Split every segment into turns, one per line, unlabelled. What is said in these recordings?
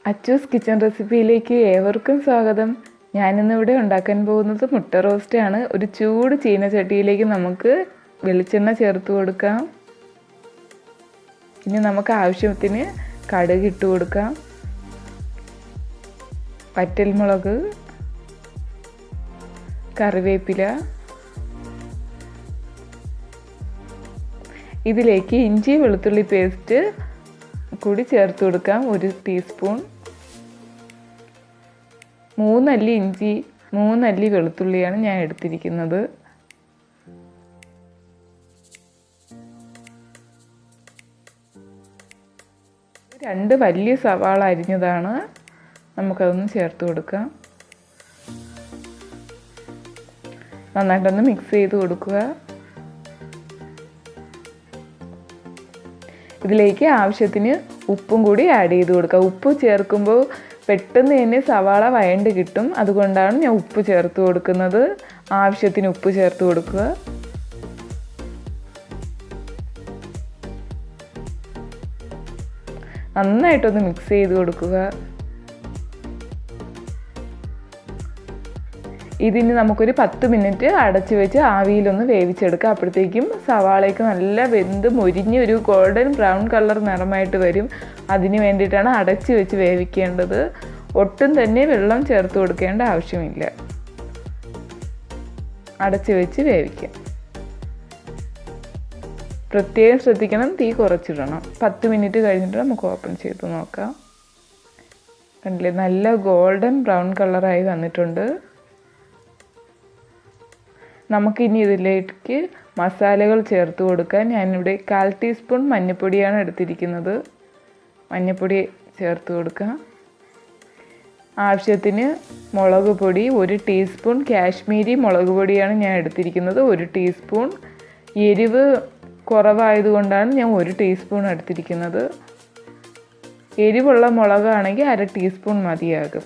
Achus kitchen റെസിപ്പിയിലേക്ക് ഏവർക്കും സ്വാഗതം. ഞാനിന്നിവിടെ ഉണ്ടാക്കാൻ പോകുന്നത് മുട്ട റോസ്റ്റാണ്. ഒരു ചൂട് ചീനച്ചട്ടിയിലേക്ക് നമുക്ക് വെളിച്ചെണ്ണ ചേർത്ത് കൊടുക്കാം. ഇനി നമുക്ക് ആവശ്യത്തിന് കടുക് ഇട്ട് കൊടുക്കാം, വറ്റൽമുളക്, കറിവേപ്പില, ഇതിലേക്ക് ഇഞ്ചി വെളുത്തുള്ളി പേസ്റ്റ് കൂടി ചേർത്ത് കൊടുക്കാം. 1 ടീസ്പൂൺ. 3 അല്ലി ഇഞ്ചി, 3 അല്ലി വെളുത്തുള്ളിയാണ് ഞാൻ എടുത്തിരിക്കുന്നത്. രണ്ട് വലിയ സവാള അരിഞ്ഞതാണ്, നമുക്കതൊന്ന് ചേർത്ത് കൊടുക്കാം. നന്നായിട്ടൊന്ന് മിക്സ് ചെയ്ത് കൊടുക്കുക. ഇതിലേക്ക് ആവശ്യത്തിന് ഉപ്പും കൂടി ആഡ് ചെയ്ത് കൊടുക്കുക. ഉപ്പ് ചേർക്കുമ്പോൾ പെട്ടെന്ന് തന്നെ സവാള വഴണ്ട് കിട്ടും, അതുകൊണ്ടാണ് ഞാൻ ഉപ്പ് ചേർത്ത് കൊടുക്കുന്നത്. ആവശ്യത്തിന് ഉപ്പ് ചേർത്ത് കൊടുക്കുക. നന്നായിട്ടൊന്ന് മിക്സ് ചെയ്ത് കൊടുക്കുക. ഇതിന് നമുക്കൊരു 10 മിനിറ്റ് അടച്ച് വെച്ച് ആവിയിലൊന്ന് വേവിച്ചെടുക്കാം. അപ്പോഴത്തേക്കും സവാളയ്ക്ക് നല്ല വെന്ത് മൊരിഞ്ഞ് ഒരു ഗോൾഡൻ ബ്രൗൺ കളർ നിറമായിട്ട് വരും. അതിന് വേണ്ടിയിട്ടാണ് അടച്ച് വെച്ച് വേവിക്കേണ്ടത്. ഒട്ടും തന്നെ വെള്ളം ചേർത്ത് കൊടുക്കേണ്ട ആവശ്യമില്ല. അടച്ച് വെച്ച് വേവിക്കാം. പ്രത്യേകം ശ്രദ്ധിക്കണം, തീ കുറച്ചിടണം. 10 മിനിറ്റ് കഴിഞ്ഞിട്ട് നമുക്ക് ഓപ്പൺ ചെയ്ത് നോക്കാം. കണ്ടില്ലേ, നല്ല ഗോൾഡൻ ബ്രൗൺ കളറായി വന്നിട്ടുണ്ട്. നമുക്കിനി ഇതിലേക്ക് മസാലകൾ ചേർത്ത് കൊടുക്കാൻ. ഞാനിവിടെ 1/4 ടീസ്പൂൺ മഞ്ഞൾപ്പൊടിയാണ് എടുത്തിരിക്കുന്നത്. മഞ്ഞൾപ്പൊടി ചേർത്ത് കൊടുക്കാം. ആവശ്യത്തിന് മുളക് പൊടി, 1 ടീസ്പൂൺ കാശ്മീരി മുളക് പൊടിയാണ് ഞാൻ എടുത്തിരിക്കുന്നത്. 1 ടീസ്പൂൺ. എരിവ് കുറവായതുകൊണ്ടാണ് ഞാൻ 1 ടീസ്പൂൺ എടുത്തിരിക്കുന്നത്. എരിവുള്ള മുളകാണെങ്കിൽ 1/2 ടീസ്പൂൺ മതിയാകും.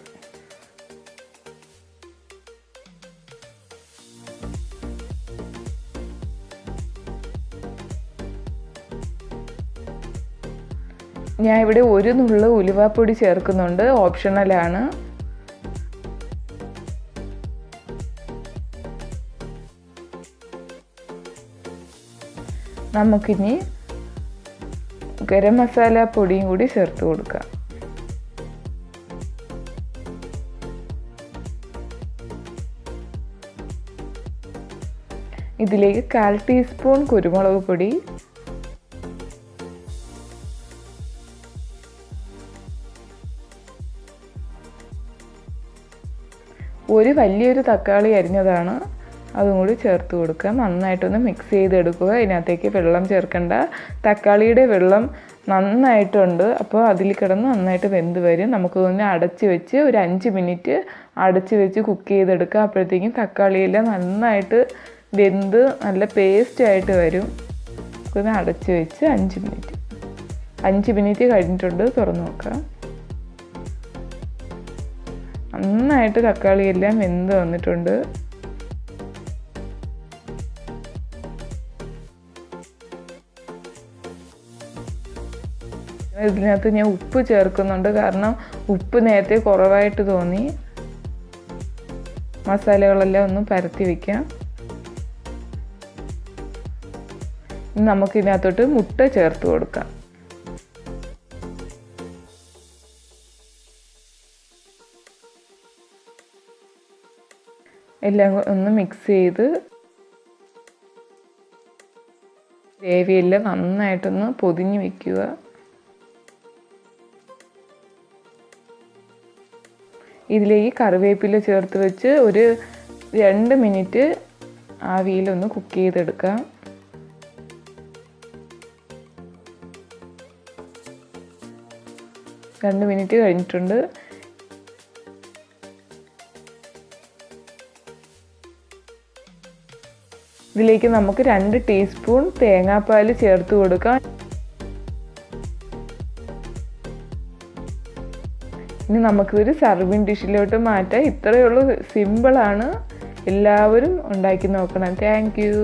ഞാൻ ഇവിടെ 1 നുള്ള് ഉലുവാപ്പൊടി ചേർക്കുന്നുണ്ട്, ഓപ്ഷണലാണ്. നമുക്കിനി ഗരം മസാല പൊടിയും കൂടി ചേർത്ത് കൊടുക്കാം. ഇതിലേക്ക് 1/4 ടീസ്പൂൺ കുരുമുളക് പൊടി, ഒരു വലിയൊരു തക്കാളി അരിഞ്ഞതാണ്, അതും കൂടി ചേർത്ത് കൊടുക്കുക. നന്നായിട്ടൊന്ന് മിക്സ് ചെയ്തെടുക്കുക. ഇതിനകത്തേക്ക് വെള്ളം ചേർക്കണ്ട. തക്കാളിയുടെ വെള്ളം നന്നായിട്ടുണ്ട്, അപ്പോൾ അതിൽ കിടന്ന് നന്നായിട്ട് വെന്ത് വരും. നമുക്കൊന്ന് അടച്ച് വെച്ച് ഒരു 5 മിനിറ്റ് അടച്ച് വെച്ച് കുക്ക് ചെയ്തെടുക്കുക. അപ്പോഴത്തേക്കും തക്കാളിയെല്ലാം നന്നായിട്ട് വെന്ത് നല്ല പേസ്റ്റായിട്ട് വരും. ഒന്ന് അടച്ച് വെച്ച് 5 മിനിറ്റ് കഴിഞ്ഞിട്ടുണ്ട്. തുറന്ന് നോക്കാം. നന്നായിട്ട് തക്കാളിയെല്ലാം വെന്ത് വന്നിട്ടുണ്ട്. ഇതിനകത്ത് ഞാൻ ഉപ്പ് ചേർക്കുന്നുണ്ട്, കാരണം ഉപ്പ് നേരത്തെ കുറവായിട്ട് തോന്നി. മസാലകളെല്ലാം ഒന്ന് പരത്തി വയ്ക്കാം. നമുക്കിതിനകത്തോട്ട് മുട്ട ചേർത്ത് കൊടുക്കാം. എല്ലാം ഒന്ന് മിക്സ് ചെയ്ത് ഗ്രേവിയെല്ലാം നന്നായിട്ടൊന്ന് പൊതിഞ്ഞ് വയ്ക്കുക. ഇതിലേക്ക് കറിവേപ്പില ചേർത്ത് വെച്ച് ഒരു 2 മിനിറ്റ് ആവിയിലൊന്ന് കുക്ക് ചെയ്തെടുക്കാം. രണ്ട് മിനിറ്റ് കഴിഞ്ഞിട്ടുണ്ട്. ഇതിലേക്ക് നമുക്ക് 2 ടീസ്പൂൺ തേങ്ങാപ്പാൽ ചേർത്ത് കൊടുക്കാം. ഇനി നമുക്കിതൊരു സർവിങ് ഡിഷിലോട്ട് മാറ്റാം. ഇത്രയേ ഉള്ളൂ, സിമ്പിളാണ്. എല്ലാവരും ഉണ്ടാക്കി നോക്കണം. Thank you.